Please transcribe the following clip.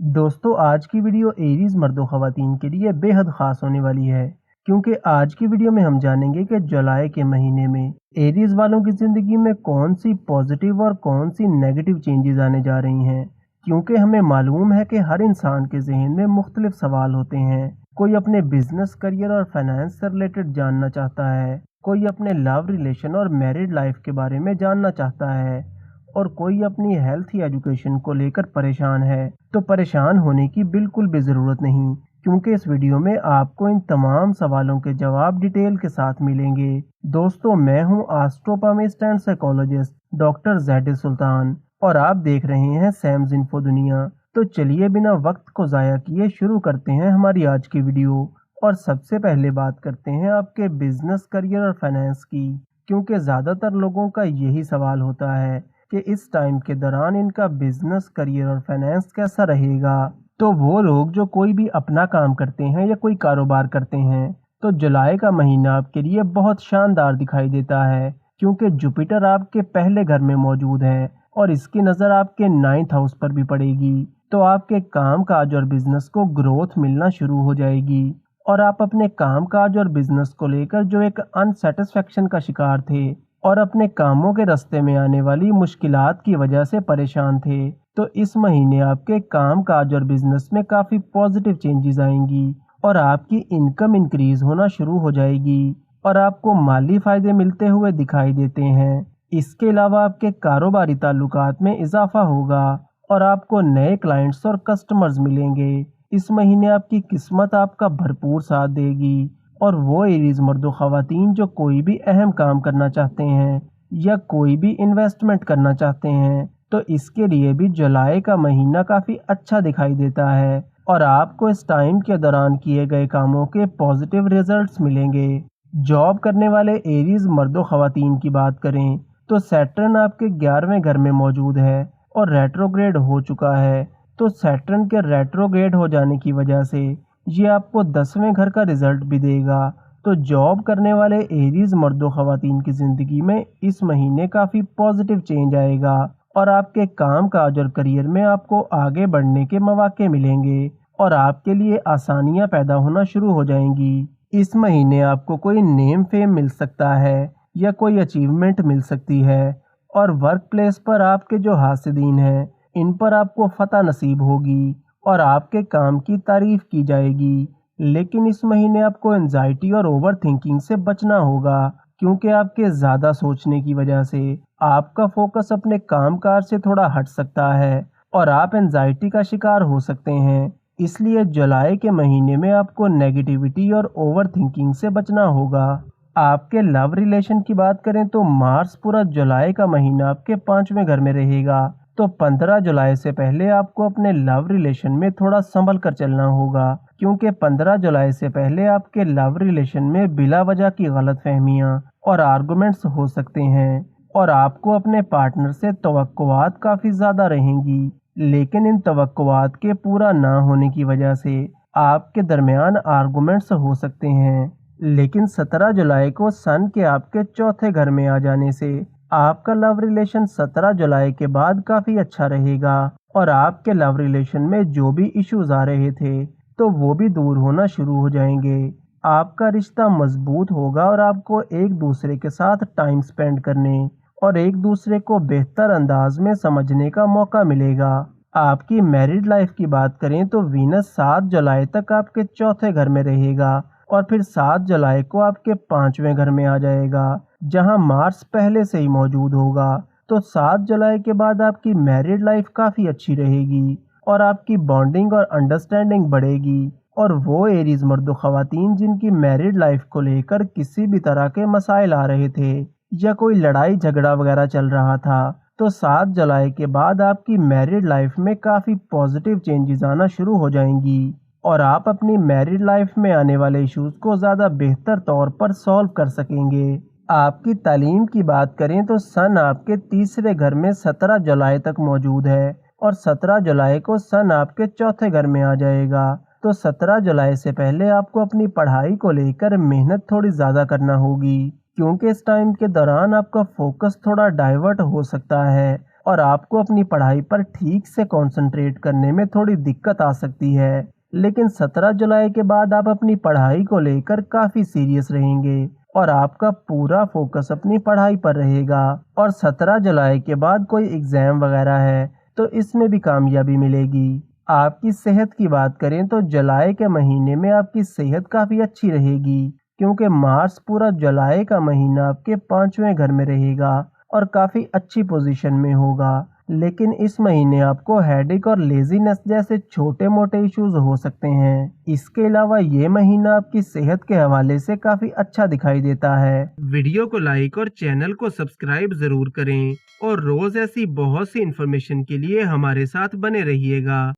दोस्तों आज की वीडियो एरीज मर्दों ख़वातीन के लिए बेहद ख़ास होने वाली है, क्योंकि आज की वीडियो में हम जानेंगे कि जुलाई के महीने में एरीज वालों की ज़िंदगी में कौन सी पॉजिटिव और कौन सी नेगेटिव चेंजेस आने जा रही हैं। क्योंकि हमें मालूम है कि हर इंसान के जहन में मुख्तलिफ सवाल होते हैं। कोई अपने बिजनेस, करियर और फाइनेंस से रिलेटेड जानना चाहता है, कोई अपने लव रिलेशन और मैरिड लाइफ के बारे में जानना चाहता है, और कोई अपनी हेल्थ या एजुकेशन को लेकर परेशान है। तो परेशान होने की बिल्कुल भी ज़रूरत नहीं, क्योंकि इस वीडियो में आपको इन तमाम सवालों के जवाब डिटेल के साथ मिलेंगे। दोस्तों, मैं हूं एस्ट्रोपमिस्ट एंड साइकोलॉजिस्ट डॉक्टर ज़ैड सुल्तान, और आप देख रहे हैं सैम्स इन्फो दुनिया। तो चलिए बिना वक्त को ज़ाया किए शुरू करते हैं हमारी आज की वीडियो। और सबसे पहले बात करते हैं आपके बिजनेस, करियर और फाइनेंस की, क्योंकि ज़्यादातर लोगों का यही सवाल होता है कि इस टाइम के दौरान इनका बिजनेस, करियर और फाइनेंस कैसा रहेगा। तो वो लोग जो कोई भी अपना काम करते हैं या कोई कारोबार करते हैं, तो जुलाई का महीना आपके लिए बहुत शानदार दिखाई देता है, क्योंकि जुपिटर आपके पहले घर में मौजूद है और इसकी नज़र आपके 9th हाउस पर भी पड़ेगी। तो आपके काम काज और बिजनेस को ग्रोथ मिलना शुरू हो जाएगी, और आप अपने काम काज और बिजनेस को लेकर जो एक अनसेटिस्फेक्शन का शिकार थे और अपने कामों के रास्ते में आने वाली मुश्किलात की वजह से परेशान थे, तो इस महीने आपके काम काज और बिजनेस में काफ़ी पॉजिटिव चेंजेस आएंगी और आपकी इनकम इंक्रीज होना शुरू हो जाएगी और आपको माली फ़ायदे मिलते हुए दिखाई देते हैं। इसके अलावा आपके कारोबारी ताल्लुकात में इजाफा होगा और आपको नए क्लाइंट्स और कस्टमर्स मिलेंगे। इस महीने आपकी किस्मत आपका भरपूर साथ देगी, और वो एरीज मर्दों ख़वातीन जो कोई भी अहम काम करना चाहते हैं या कोई भी इन्वेस्टमेंट करना चाहते हैं, तो इसके लिए भी जुलाई का महीना काफ़ी अच्छा दिखाई देता है और आपको इस टाइम के दौरान किए गए कामों के पॉजिटिव रिजल्ट्स मिलेंगे। जॉब करने वाले एरीज मर्दों ख़वातीन की बात करें तो सैटर्न आपके 11वें घर में मौजूद है और रेट्रोग्रेड हो चुका है। तो सैटर्न के रेट्रोग्रेड हो जाने की वजह से ये आपको 10वें घर का रिजल्ट भी देगा। तो जॉब करने वाले एरीज मर्दों ख़वातीन की ज़िंदगी में इस महीने काफ़ी पॉजिटिव चेंज आएगा और आपके काम काज और करियर में आपको आगे बढ़ने के मौके मिलेंगे और आपके लिए आसानियां पैदा होना शुरू हो जाएंगी। इस महीने आपको कोई नेम फेम मिल सकता है या कोई अचीवमेंट मिल सकती है, और वर्क प्लेस पर आपके जो हासिदीन हैं इन पर आपको फतह नसीब होगी और आपके काम की तारीफ की जाएगी। लेकिन इस महीने आपको एंजाइटी और ओवर थिंकिंग से बचना होगा, क्योंकि आपके ज़्यादा सोचने की वजह से आपका फोकस अपने कामकाज से थोड़ा हट सकता है और आप एंजाइटी का शिकार हो सकते हैं। इसलिए जुलाई के महीने में आपको नेगेटिविटी और ओवर थिंकिंग से बचना होगा। आपके लव रिलेशन की बात करें तो मार्स पूरा जुलाई का महीना आपके 5वें घर में रहेगा। तो 15 जुलाई से पहले आपको अपने लव रिलेशन में थोड़ा संभल कर चलना होगा, क्योंकि 15 जुलाई से पहले आपके लव रिलेशन में बिला वजह की गलतफहमियां और आर्गुमेंट्स हो सकते हैं और आपको अपने पार्टनर से तवक्कुआत काफ़ी ज़्यादा रहेंगी। लेकिन इन तवक्कुआत के पूरा ना होने की वजह से आपके दरमियान आर्गुमेंट्स हो सकते हैं। लेकिन 17 जुलाई को सन के आपके चौथे घर में आ जाने से आपका लव रिलेशन 17 जुलाई के बाद काफ़ी अच्छा रहेगा और आपके लव रिलेशन में जो भी इश्यूज आ रहे थे तो वो भी दूर होना शुरू हो जाएंगे। आपका रिश्ता मजबूत होगा और आपको एक दूसरे के साथ टाइम स्पेंड करने और एक दूसरे को बेहतर अंदाज में समझने का मौका मिलेगा। आपकी मैरिड लाइफ की बात करें तो वीनस 7 जुलाई तक आपके चौथे घर में रहेगा और फिर 7 जुलाई को आपके 5वें घर में आ जाएगा, जहां मार्स पहले से ही मौजूद होगा। तो 7 जुलाई के बाद आपकी मैरिड लाइफ काफ़ी अच्छी रहेगी और आपकी बॉन्डिंग और अंडरस्टैंडिंग बढ़ेगी। और वो एरीज मर्दो ख़वातीन जिनकी मैरिड लाइफ को लेकर किसी भी तरह के मसाइल आ रहे थे या कोई लड़ाई झगड़ा वगैरह चल रहा था, तो 7 जुलाई के बाद आपकी मैरिड लाइफ में काफ़ी पॉजिटिव चेंजेस आना शुरू हो जाएंगी और आप अपनी मैरिड लाइफ में आने वाले इश्यूज को ज़्यादा बेहतर तौर पर सॉल्व कर सकेंगे। आपकी तालीम की बात करें तो सन आपके तीसरे घर में 17 जुलाई तक मौजूद है और 17 जुलाई को सन आपके चौथे घर में आ जाएगा। तो 17 जुलाई से पहले आपको अपनी पढ़ाई को लेकर मेहनत थोड़ी ज़्यादा करना होगी, क्योंकि इस टाइम के दौरान आपका फोकस थोड़ा डाइवर्ट हो सकता है और आपको अपनी पढ़ाई पर ठीक से कंसंट्रेट करने में थोड़ी दिक्कत आ सकती है। लेकिन 17 जुलाई के बाद आप अपनी पढ़ाई को लेकर काफ़ी सीरियस रहेंगे और आपका पूरा फोकस अपनी पढ़ाई पर रहेगा। और 17 जुलाई के बाद कोई एग्ज़ाम वगैरह है तो इसमें भी कामयाबी मिलेगी। आपकी सेहत की बात करें तो जुलाई के महीने में आपकी सेहत काफ़ी अच्छी रहेगी, क्योंकि मार्स पूरा जुलाई का महीना आपके 5वें घर में रहेगा और काफ़ी अच्छी पोजीशन में होगा। लेकिन इस महीने आपको हेडेक और लेजीनेस जैसे छोटे मोटे इश्यूज हो सकते हैं। इसके अलावा ये महीना आपकी सेहत के हवाले से काफ़ी अच्छा दिखाई देता है। वीडियो को लाइक और चैनल को सब्सक्राइब ज़रूर करें और रोज़ ऐसी बहुत सी इन्फॉर्मेशन के लिए हमारे साथ बने रहिएगा।